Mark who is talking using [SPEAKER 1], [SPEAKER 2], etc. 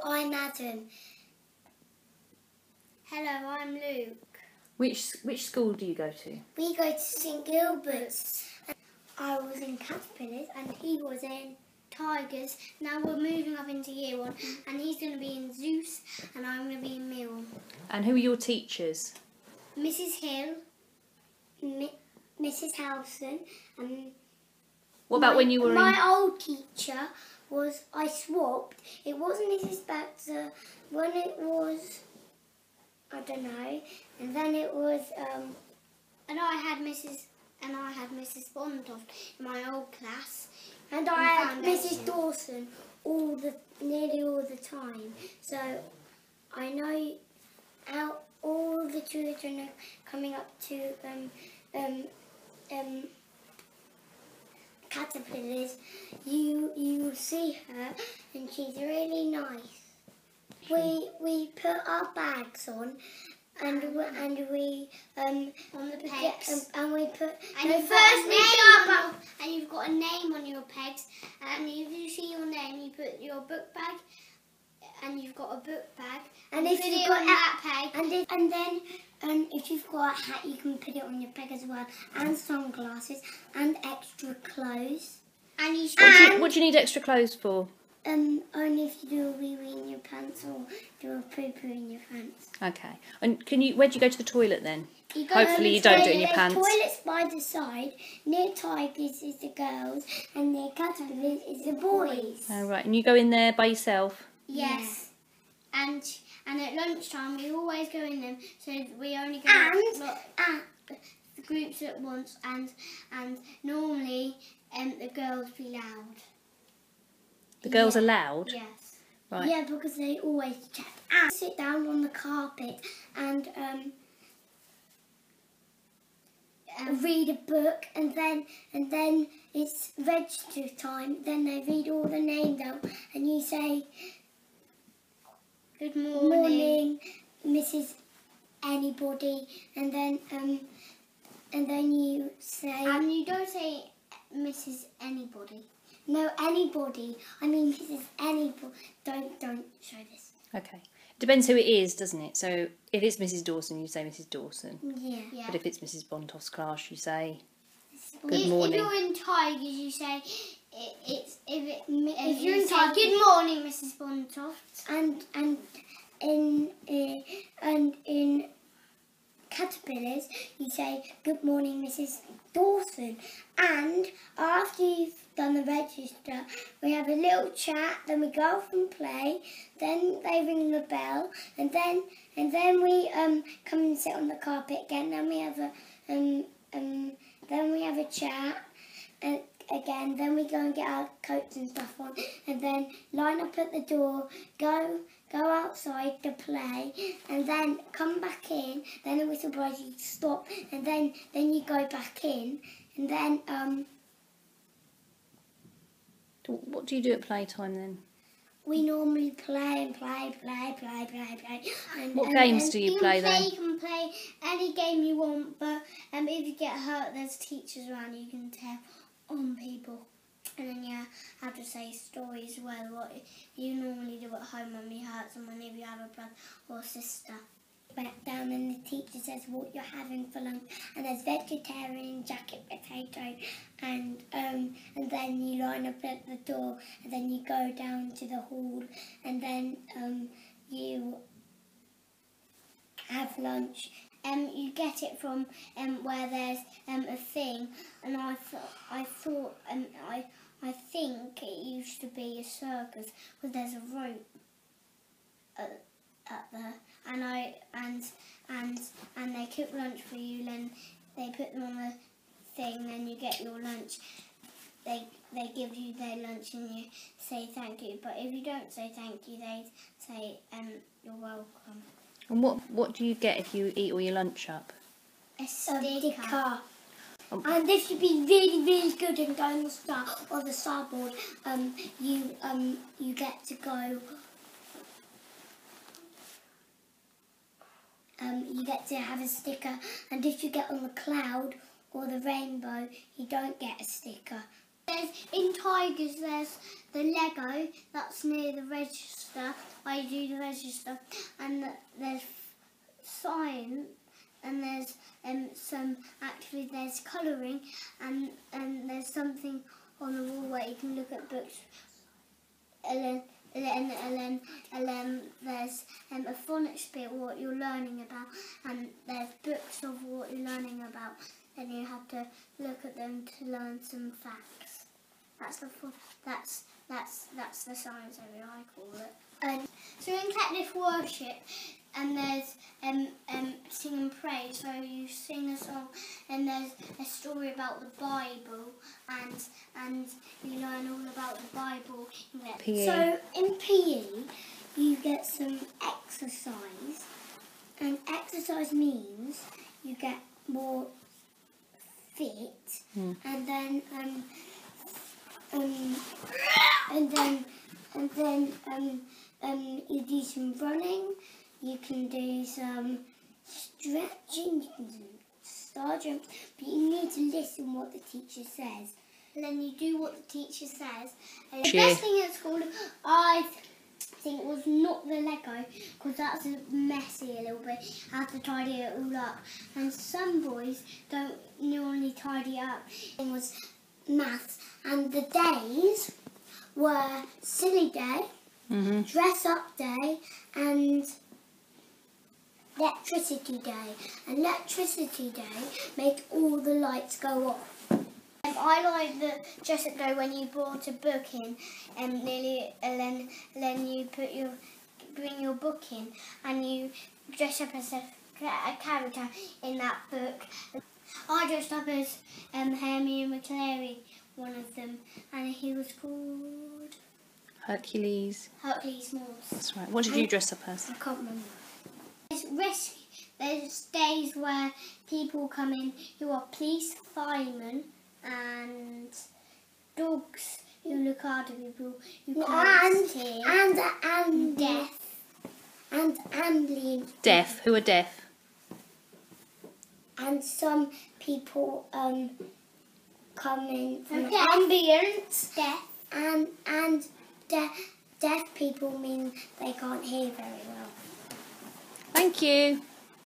[SPEAKER 1] I'm Adam. Hello, I'm Luke.
[SPEAKER 2] Which school do you go to?
[SPEAKER 1] We go to St Gilberts. I was in Caterpillars and he was in Tigers. Now we're moving up into year 1 and he's going to be in Zeus and I'm going to be in Mill.
[SPEAKER 2] And who are your teachers?
[SPEAKER 1] Mrs Hill, Mrs Howson, and
[SPEAKER 2] what about when you were
[SPEAKER 1] my old teacher was, I swapped. It wasn't Mrs Baxter. When it was, I don't know, and then it was and I had Mrs Bontoft in my old class, and I had Mrs Dawson nearly all the time. So I know how all the children are coming up to Caterpillars. You will see her, and she's really nice. We put our bags on, and we on the pegs, and we put and you've got a name on your pegs, and if you see your name, you put your book bag, and you've got a book bag, and if you've got that peg, and then if you've got a hat, you can put it on your peg as well, and sunglasses, and extra clothes. And
[SPEAKER 2] what do you need extra clothes for?
[SPEAKER 1] Only if you do a wee-wee in your pants or do a poo-poo in your pants.
[SPEAKER 2] Okay. And where do you go to the toilet then?
[SPEAKER 1] Hopefully
[SPEAKER 2] you don't do it in your pants.
[SPEAKER 1] There's toilets by the side. Near Tigers is the girls and near Caterpillars is the boys.
[SPEAKER 2] Oh, right. And you go in there by yourself?
[SPEAKER 1] Yes. Yeah. And at lunchtime we always go in them, so we only go the groups at once, and normally the girls be loud.
[SPEAKER 2] The girls are loud?
[SPEAKER 1] Yes.
[SPEAKER 2] Right.
[SPEAKER 1] Yeah, because they always check. And sit down on the carpet and read a book, and then it's register time. Then they read all the names out, and you say, "Good morning, Mrs. Anybody," and then you say. You don't say Mrs. Anybody. No, anybody. I mean, Mrs. Anybody. Don't show this.
[SPEAKER 2] Okay. Depends who it is, doesn't it? So if it's Mrs. Dawson, you say Mrs. Dawson.
[SPEAKER 1] Yeah.
[SPEAKER 2] But if it's Mrs. Bontoff's class, you say good morning.
[SPEAKER 1] If you're in Tigers, you say if you're in Tigers, good morning, Mrs. Bontoft. And in Caterpillars, you say good morning, Mrs. Dawson. And after you've done the register, we have a little chat, then we go off and play, then they ring the bell, and then we come and sit on the carpet again, then we have a chat again, then we go and get our coats and stuff on, and then line up at the door, go outside to play, and then come back in, then the whistle blows, you stop, and then you go back in, and then
[SPEAKER 2] what do you do at playtime then?
[SPEAKER 1] We normally play and play.
[SPEAKER 2] What games do you play then?
[SPEAKER 1] You can play any game you want, but if you get hurt, there's teachers around, you can tell on people. And then you have to say stories as well, what you normally do at home when you hurt someone, if you have a brother or sister. Back down, and the teacher says what you're having for lunch, and there's vegetarian, jacket potato, and then you line up at the door, and then you go down to the hall, and then you have lunch. You get it from where there's a thing, and I think it used to be a circus, because there's a rope at the, and they cook lunch for you, then they put them on the thing, then you get your lunch. They give you their lunch and you say thank you, but if you don't say thank you, they say you're welcome.
[SPEAKER 2] And what do you get if you eat all your lunch up?
[SPEAKER 1] A sticker. And this should be really, really good and go on the star or the starboard. You get to go. You get to have a sticker, and if you get on the cloud or the rainbow, you don't get a sticker. In Tigers, there's the Lego that's near the register. I biodiversity stuff, and there's science, and there's there's colouring, and there's something on the wall where you can look at books, and then there's a phonics bit what you're learning about, and there's books of what you're learning about, and you have to look at them to learn some facts. That's the science area, I call it. So in collective worship, and there's sing and pray. So you sing a song, and there's a story about the Bible, and you learn all about the Bible.
[SPEAKER 2] PE.
[SPEAKER 1] So in PE, you get some exercise, and exercise means you get more fit, and then you do some running, you can do some stretching, you can do star jumps, but you need to listen what the teacher says. And then you do what the teacher says. And the best thing at school, I think, was not the Lego, because that's messy a little bit. I have to tidy it all up. And some boys don't normally tidy up. It was maths, and the days were silly day, dress up day, and electricity day. And electricity day make all the lights go off. I like the dress up day when you brought a book in, and then you bring your book in, and you dress up as a character in that book. I dressed up as Hermione McClary, one of them, and he was called
[SPEAKER 2] Hercules.
[SPEAKER 1] Hercules Morse.
[SPEAKER 2] That's right. What did you dress up as?
[SPEAKER 1] I can't remember. There's days where people come in who are police, firemen, and dogs who look after people who can't hear. And deaf. And
[SPEAKER 2] deaf. Who are deaf?
[SPEAKER 1] And some people come in from the ambulance. Deaf. And deaf people mean they can't hear very well.
[SPEAKER 2] Thank you.